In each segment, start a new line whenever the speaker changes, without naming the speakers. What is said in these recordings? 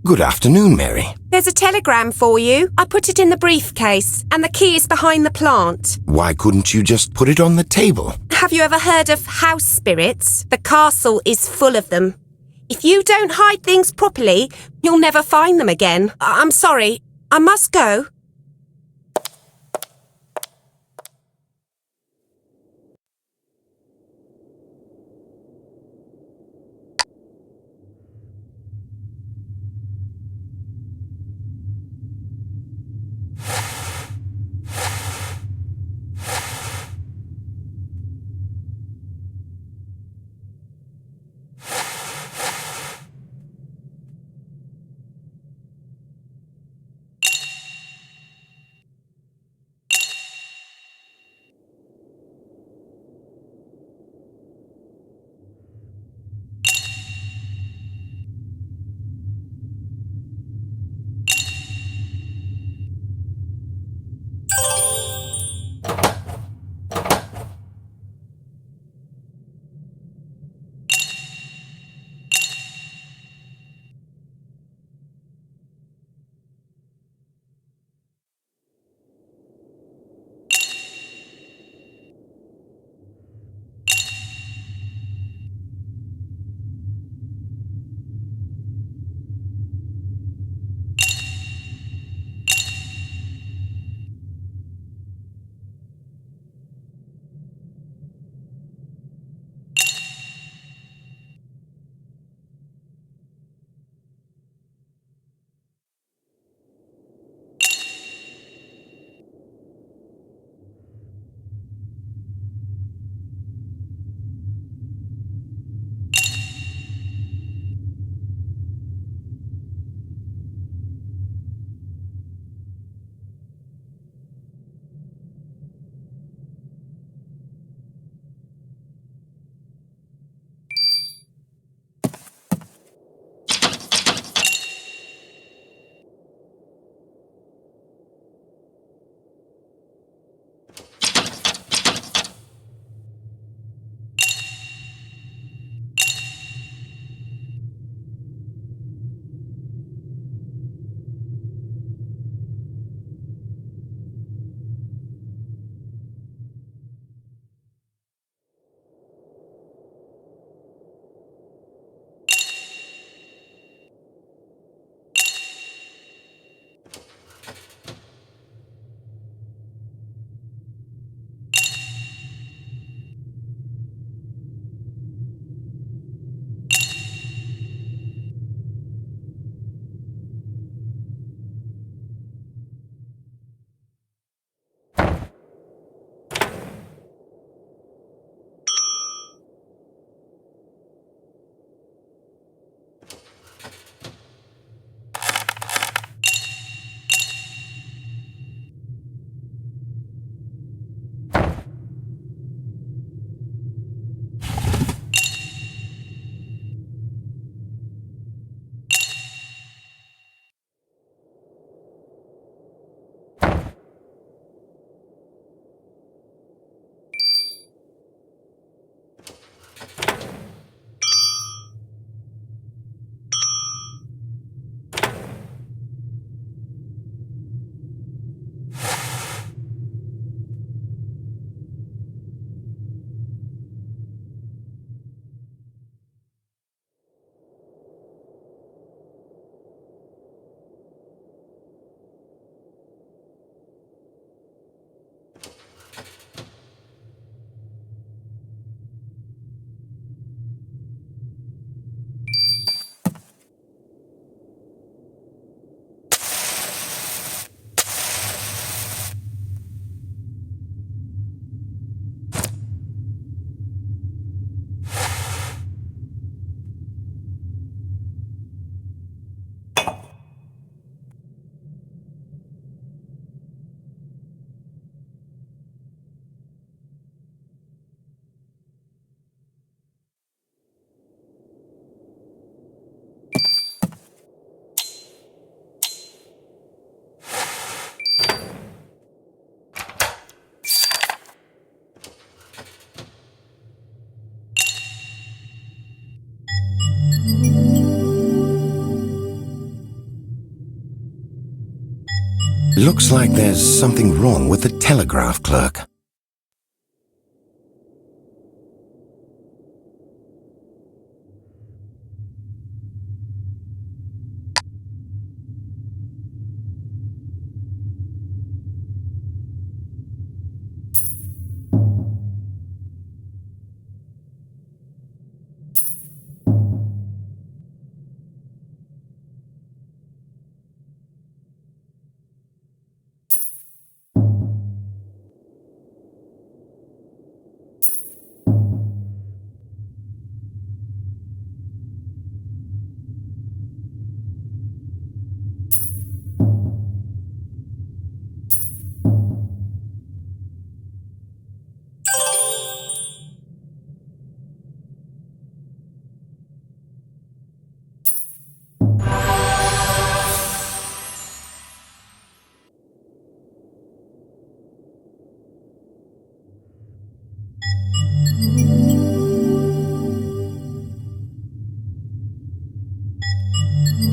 Good afternoon, Mary.
There's a telegram for you. I put it in the briefcase, and the key is behind the plant.
Why couldn't you just put it on the table?
Have you ever heard of house spirits? The castle is full of them. If you don't hide things properly, you'll never find them again. I'm sorry. I must go.
Looks like there's something wrong with the telegraph clerk.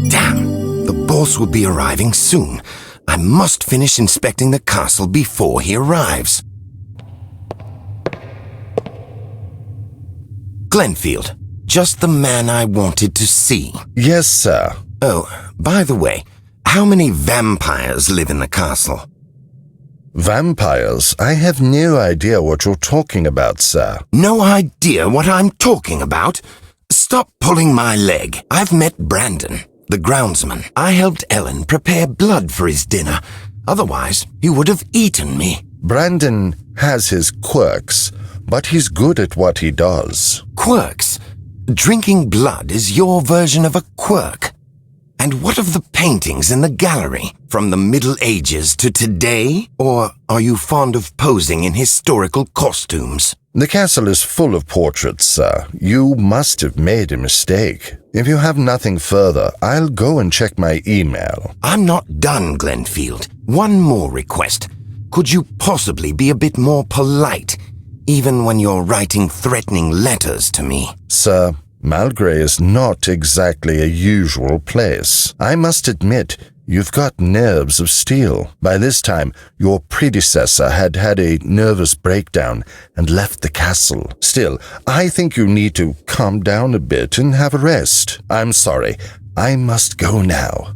Damn! The boss will be arriving soon. I must finish inspecting the castle before he arrives. Glenfield, just the man I wanted to see.
Yes, sir.
Oh, by the way, how many vampires live in the castle?
Vampires? I have no idea what you're talking about, sir.
No idea what I'm talking about? Stop pulling my leg. I've met Brandon, the groundsman. I helped Ellen prepare blood for his dinner. Otherwise, he would have eaten me.
Brandon has his quirks, but he's good at what he does.
Quirks? Drinking blood is your version of a quirk. And what of the paintings in the gallery, from the Middle Ages to today? Or are you fond of posing in historical costumes?
The castle is full of portraits, sir. You must have made a mistake. If you have nothing further, I'll go and check my email.
I'm not done, Glenfield. One more request. Could you possibly be a bit more polite, even when you're writing threatening letters to me?
Sir, Malgrey is not exactly a usual place. I must admit, you've got nerves of steel. By this time, your predecessor had had a nervous breakdown and left the castle. Still, I think you need to calm down a bit and have a rest. I'm sorry. I must go now.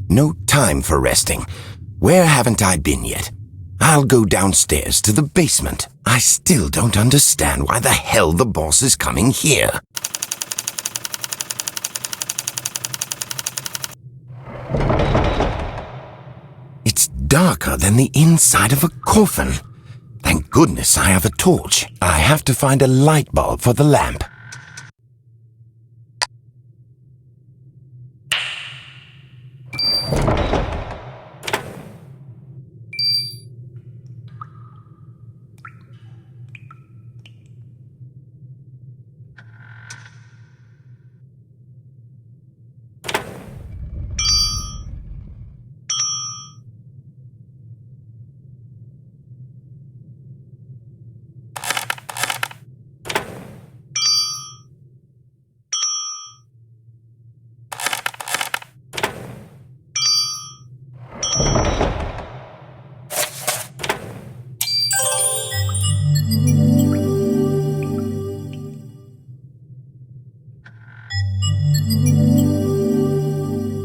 No time for resting. Where haven't I been yet? I'll go downstairs to the basement. I still don't understand why the hell the boss is coming here. It's darker than the inside of a coffin. Thank goodness I have a torch. I have to find a light bulb for the lamp.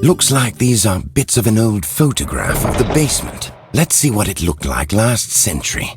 Looks like these are bits of an old photograph of the basement. Let's see what it looked like last century.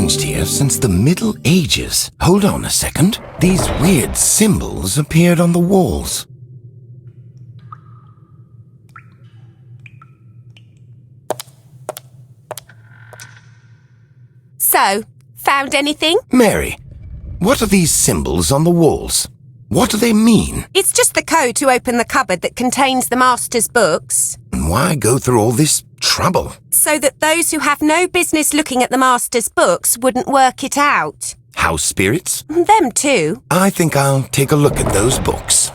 changed here since the Middle Ages. Hold on a second. These weird symbols appeared on the walls.
So, found anything?
Mary, what are these symbols on the walls? What do they mean?
It's just the code to open the cupboard that contains the Master's books.
And why go through all this trouble?
So that those who have no business looking at the Master's books wouldn't work it out.
House spirits?
Them too.
I think I'll take a look at those books.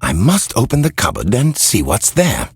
I must open the cupboard and see what's there.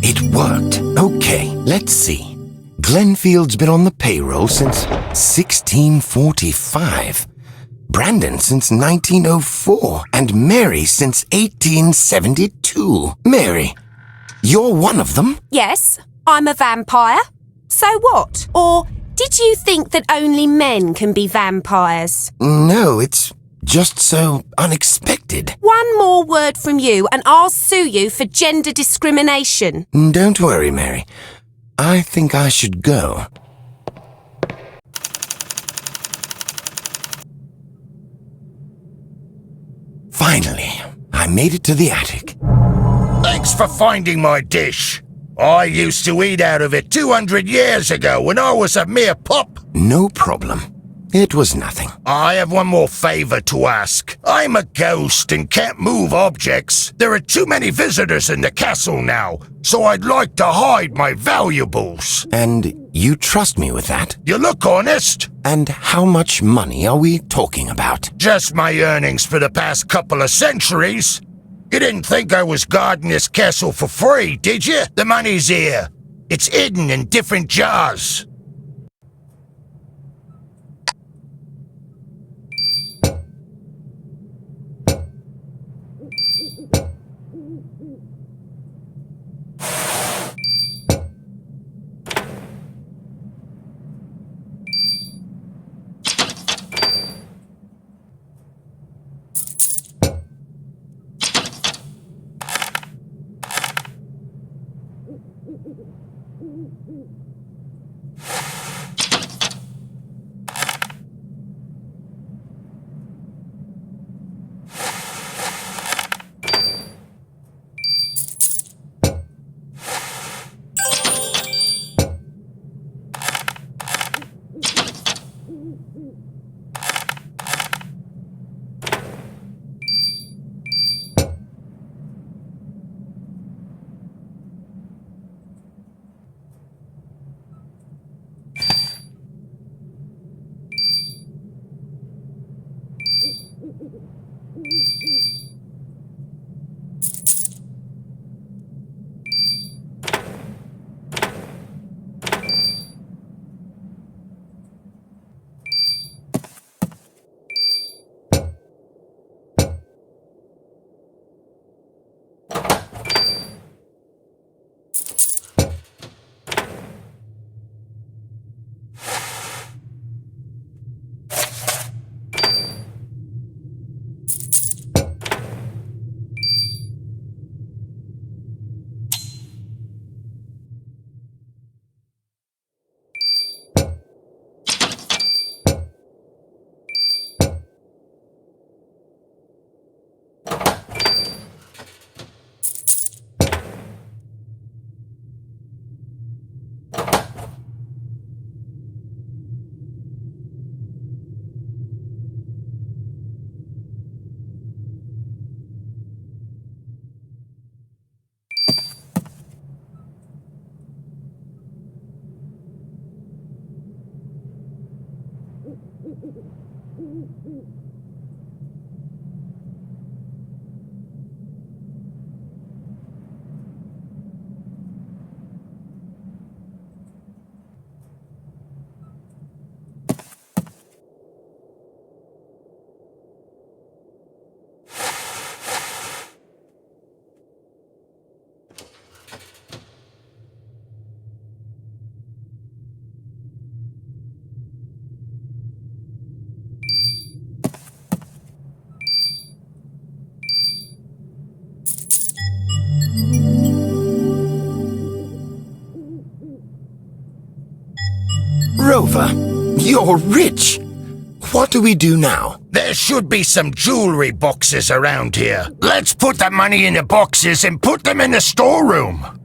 It worked. Okay, let's see. Glenfield's been on the payroll since 1645. Brandon since 1904. And Mary since 1872. Mary, you're one of them?
Yes, I'm a vampire. So what? Or did you think that only men can be vampires?
No, it's just so unexpected.
One more word from you and I'll sue you for gender discrimination.
Don't worry, Mary. I think I should go. Finally, I made it to the attic.
Thanks for finding my dish. I used to eat out of it 200 years ago when I was a mere pup.
No problem. It was nothing.
I have one more favor to ask. I'm a ghost and can't move objects. There are too many visitors in the castle now, so I'd like to hide my valuables.
And you trust me with that?
You look honest.
And how much money are we talking about?
Just my earnings for the past couple of centuries. You didn't think I was guarding this castle for free, did you? The money's here. It's hidden in different jars.
Rover, you're rich. What do we do now?
There should be some jewelry boxes around here. Let's put the money in the boxes and put them in the storeroom.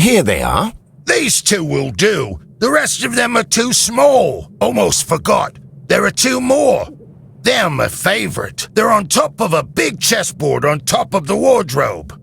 Here they are.
These two will do. The rest of them are too small. Almost forgot. There are two more. They're my favorite. They're on top of a big chessboard on top of the wardrobe.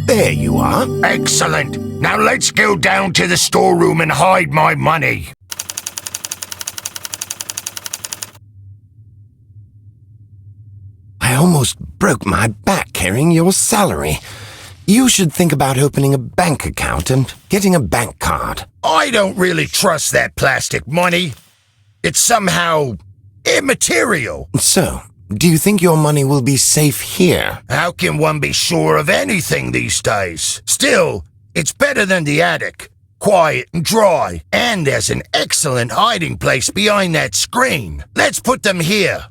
There you are.
Excellent. Now let's go down to the storeroom and hide my money.
I almost broke my back carrying your salary. You should think about opening a bank account and getting a bank card.
I don't really trust that plastic money. It's somehow immaterial.
So, do you think your money will be safe here?
How can one be sure of anything these days? Still, it's better than the attic. Quiet and dry. And there's an excellent hiding place behind that screen. Let's put them here.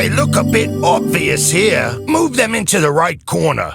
They look a bit obvious here. Move them into the right corner.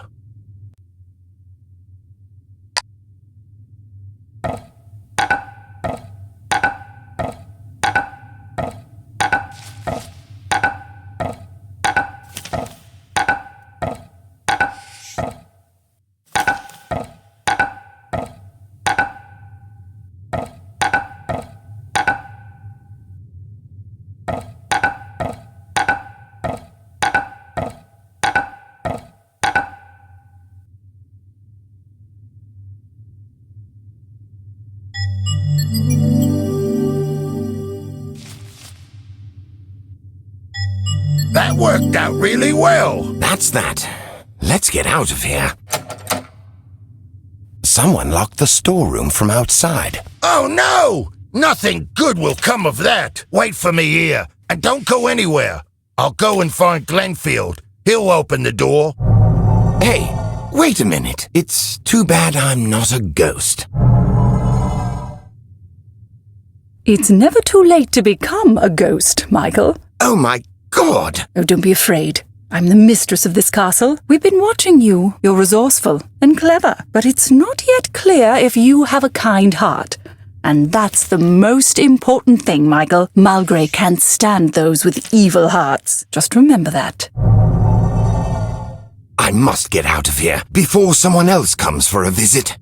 That worked out really well.
That's that. Let's get out of here. Someone locked the storeroom from outside.
Oh no! Nothing good will come of that. Wait for me here, and don't go anywhere. I'll go and find Glenfield. He'll open the door.
Hey, wait a minute. It's too bad I'm not a ghost.
It's never too late to become a ghost, Michael.
Oh my God!
Oh, don't be afraid. I'm the mistress of this castle. We've been watching you. You're resourceful and clever, but it's not yet clear if you have a kind heart. And that's the most important thing, Michael. Malgrey can't stand those with evil hearts. Just remember that.
I must get out of here before someone else comes for a visit.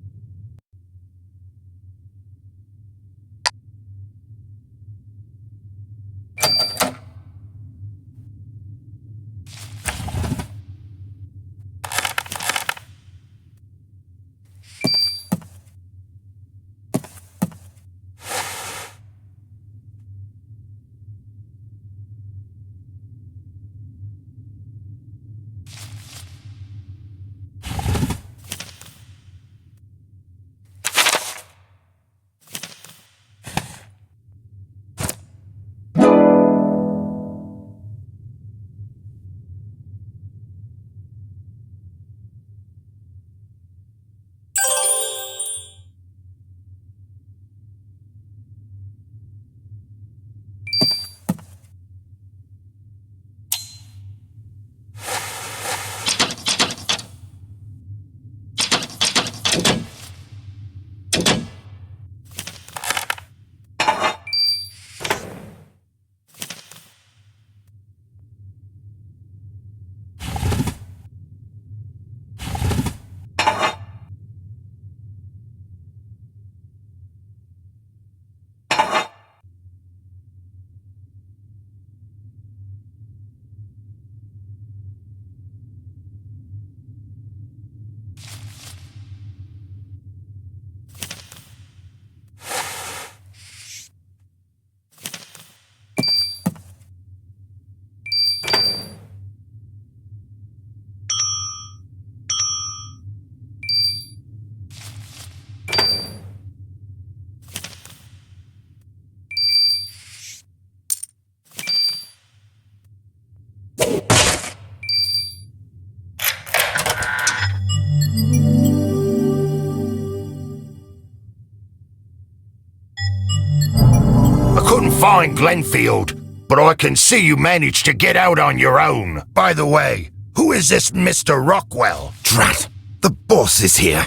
Find Glenfield, but I can see you managed to get out on your own. By the way, who is this Mr. Rockwell?
Drat! The boss is here.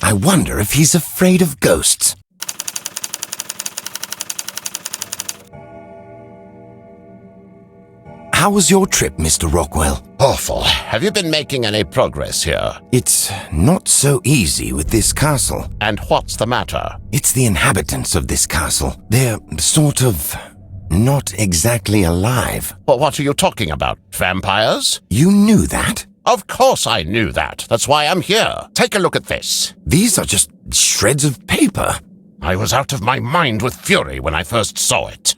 I wonder if he's afraid of ghosts. How was your trip, Mr. Rockwell?
Awful. Have you been making any progress here?
It's not so easy with this castle.
And what's the matter?
It's the inhabitants of this castle. They're sort of not exactly alive.
Well, what are you talking about? Vampires?
You knew that?
Of course I knew that. That's why I'm here. Take a look at this.
These are just shreds of paper.
I was out of my mind with fury when I first saw it.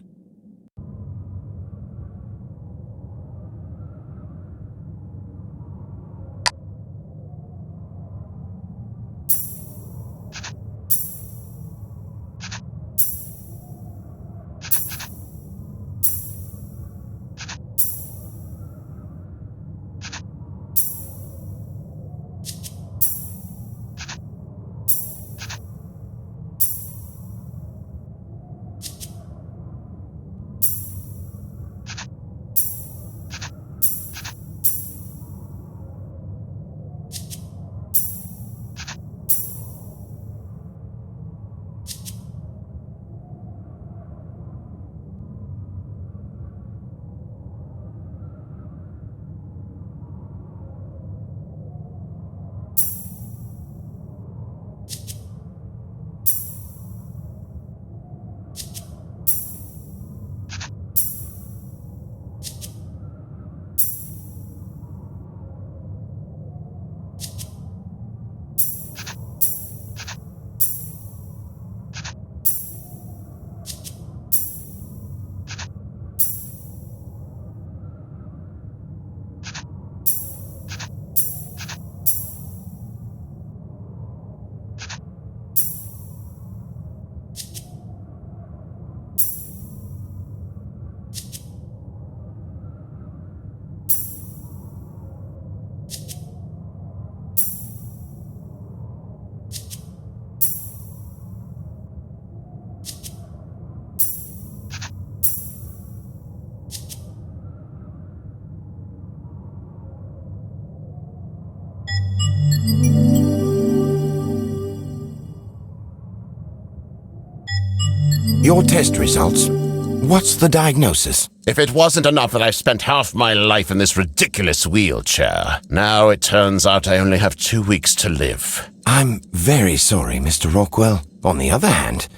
Your test results? What's the diagnosis?
If it wasn't enough that I spent half my life in this ridiculous wheelchair, now it turns out I only have 2 weeks to live.
I'm very sorry, Mr. Rockwell. On the other hand,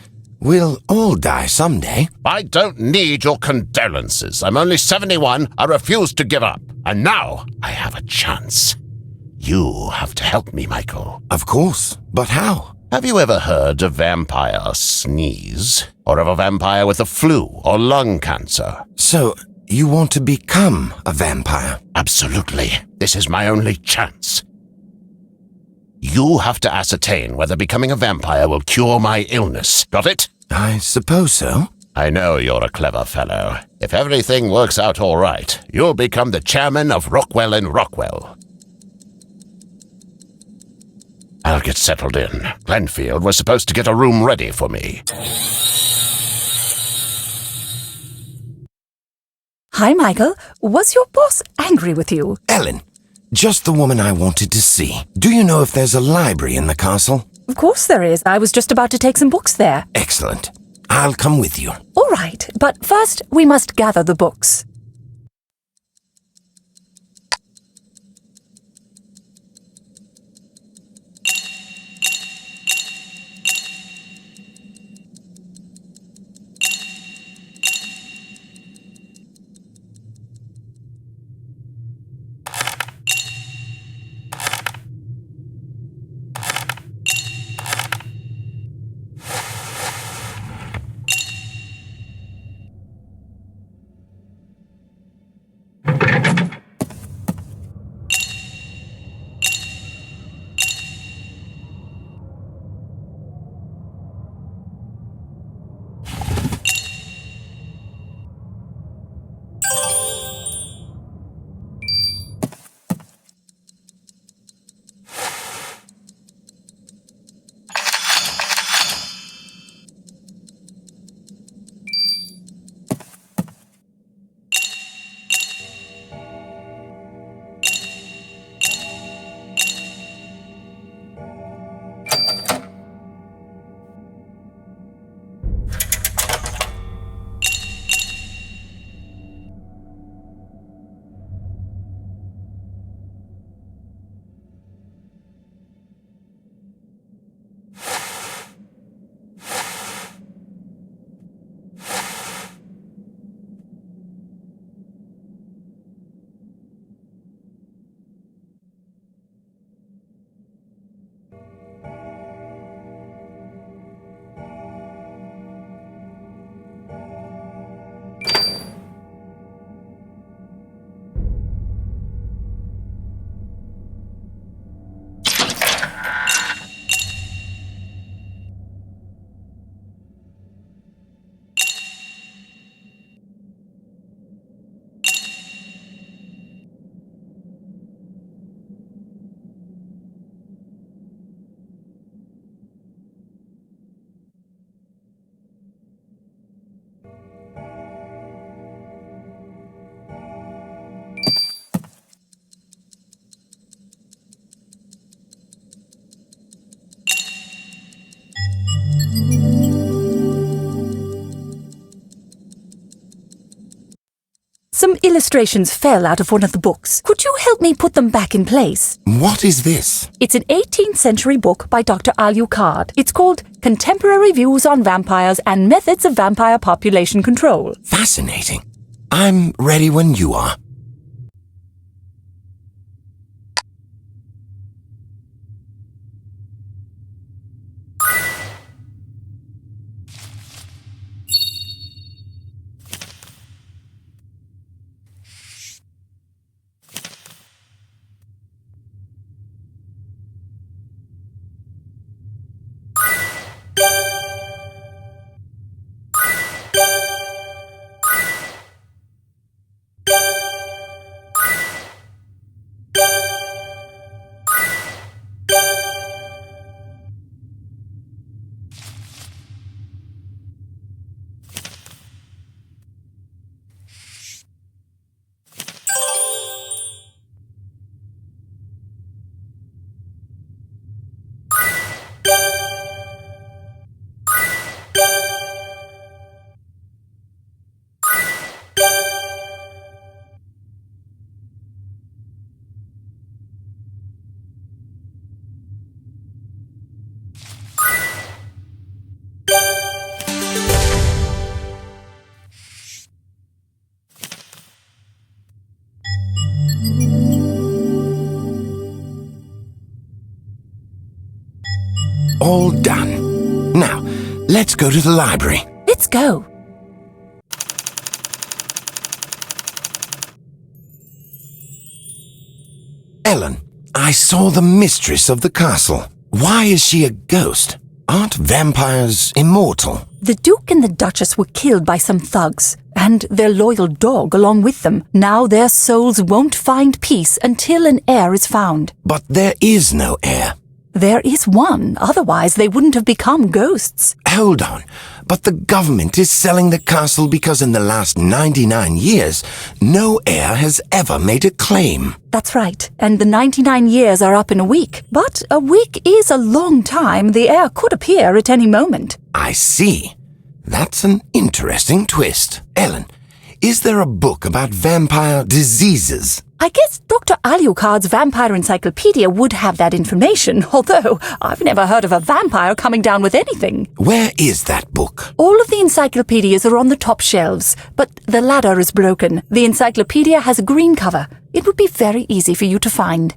we'll all die someday.
I don't need your condolences. I'm only 71. I refuse to give up. And now I have a chance. You have to help me, Michael.
Of course, but how?
Have you ever heard a vampire sneeze? Or of a vampire with the flu or lung cancer?
So, you want to become a vampire?
Absolutely. This is my only chance. You have to ascertain whether becoming a vampire will cure my illness. Got it?
I suppose so.
I know you're a clever fellow. If everything works out all right, you'll become the chairman of Rockwell and Rockwell. I'll get settled in. Glenfield was supposed to get a room ready for me.
Hi, Michael. Was your boss angry with you?
Ellen, just the woman I wanted to see. Do you know if there's a library in the castle?
Of course there is. I was just about to take some books there.
Excellent. I'll come with you.
All right, but first we must gather the books. Some illustrations fell out of one of the books. Could you help me put them back in place?
What is this?
It's an 18th century book by Dr. Alucard. It's called Contemporary Views on Vampires and Methods of Vampire Population Control.
Fascinating. I'm ready when you are. all done. Now, let's go to the library.
Let's go.
Ellen, I saw the mistress of the castle. Why is she a ghost? Aren't vampires immortal?
The Duke and the Duchess were killed by some thugs, and their loyal dog along with them. Now their souls won't find peace until an heir is found.
But there is no heir.
There is one, otherwise they wouldn't have become ghosts.
Hold on, but the government is selling the castle because in the last 99 years, no heir has ever made a claim.
That's right, and the 99 years are up in a week. But a week is a long time. The heir could appear at any moment.
I see. That's an interesting twist. Ellen, is there a book about vampire diseases?
I guess Dr. Alucard's Vampire Encyclopedia would have that information, although I've never heard of a vampire coming down with anything.
Where is that book?
All of the encyclopedias are on the top shelves, but the ladder is broken. The encyclopedia has a green cover. It would be very easy for you to find.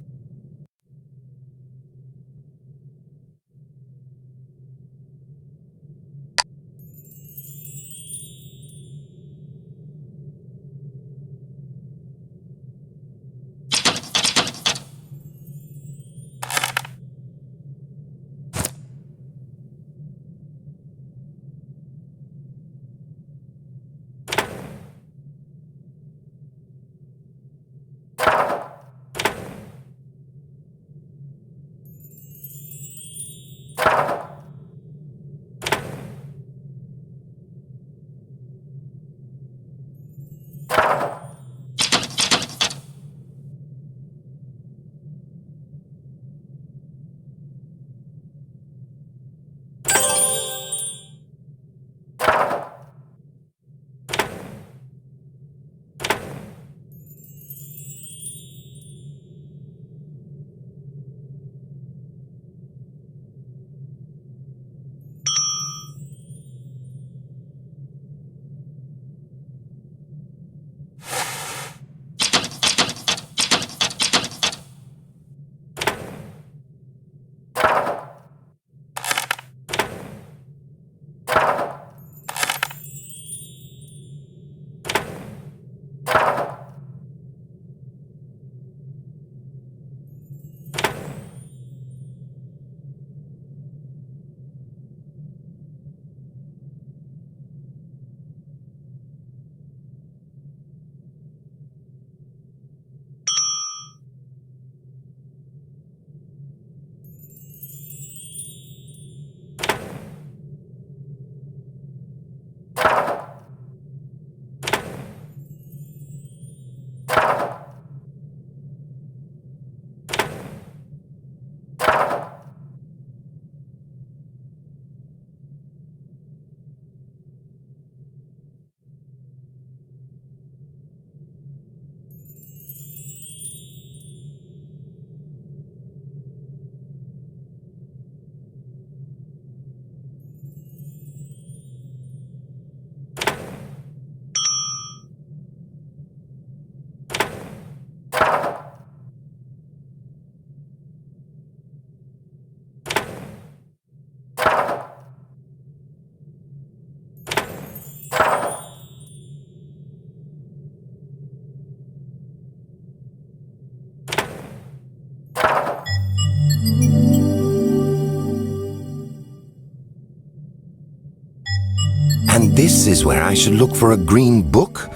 And this is where I should look for a green book?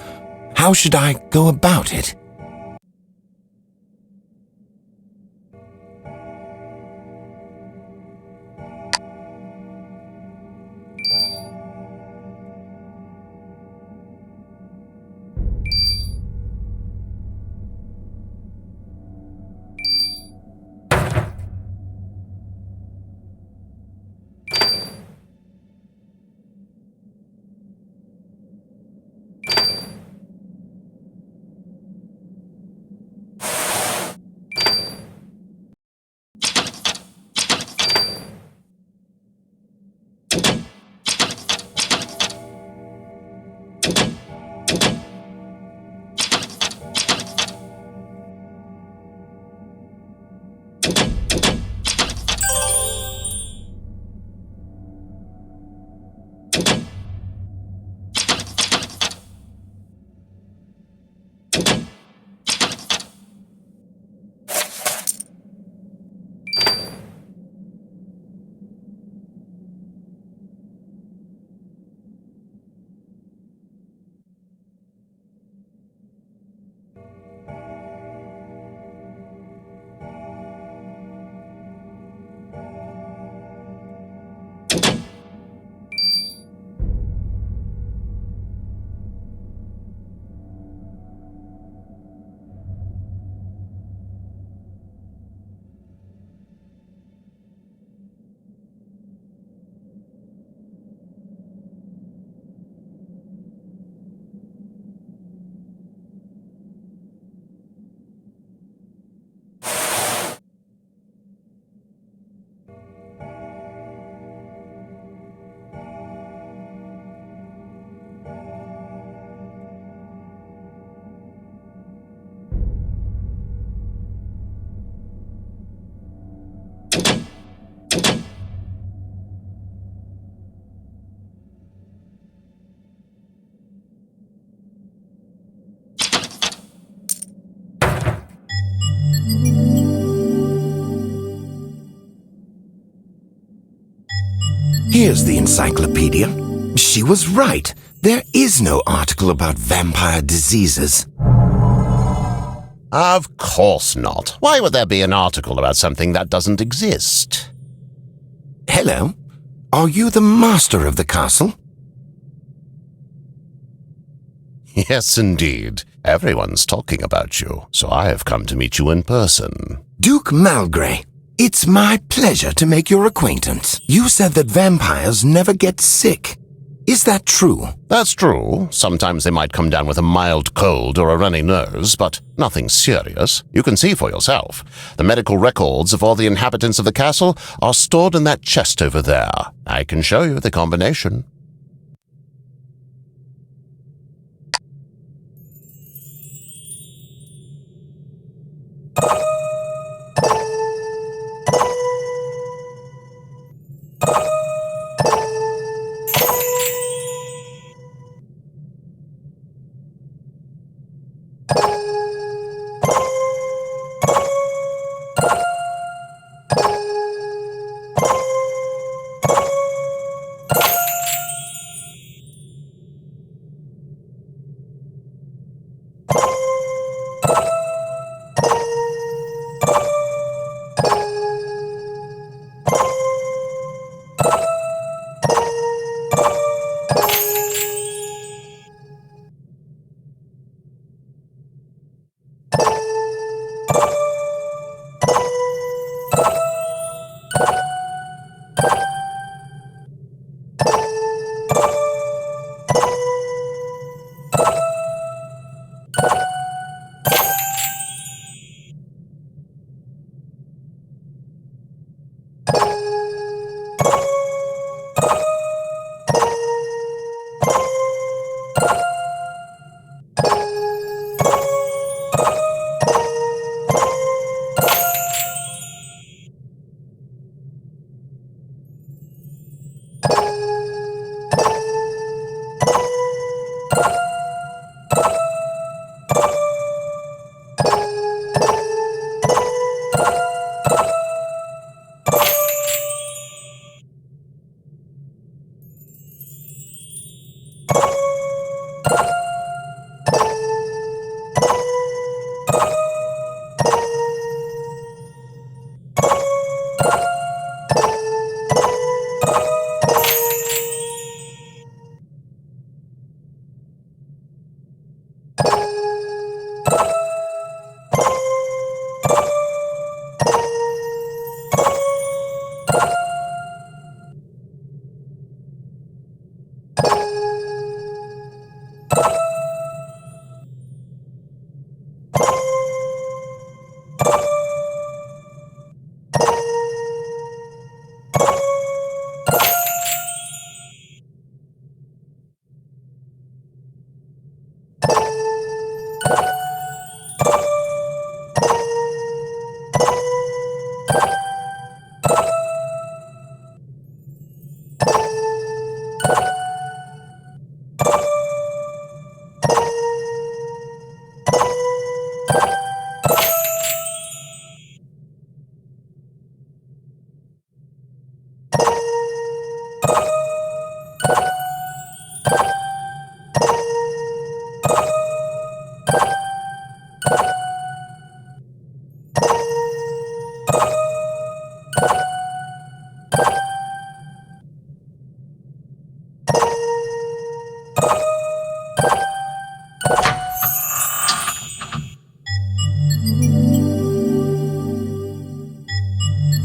How should I go about it? Here's the encyclopedia. She was right. There is no article about vampire diseases.
Of course not. Why would there be an article about something that doesn't exist?
Hello? Are you the master of the castle?
Yes, indeed. Everyone's talking about you, so I have come to meet you in person.
Duke Malgrey, it's my pleasure to make your acquaintance. You said that vampires never get sick. Is that true?
That's true. Sometimes they might come down with a mild cold or a runny nose, but nothing serious. You can see for yourself. The medical records of all the inhabitants of the castle are stored in that chest over there. I can show you the combination.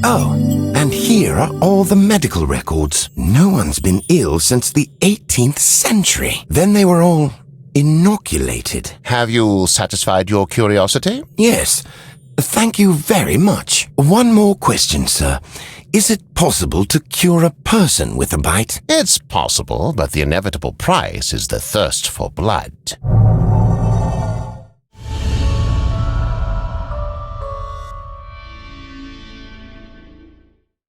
Oh, and here are all the medical records. No one's been ill since the 18th century. Then they were all inoculated.
Have you satisfied your curiosity?
Yes. Thank you very much. One more question, sir. Is it possible to cure a person with a bite?
It's possible, but the inevitable price is the thirst for blood.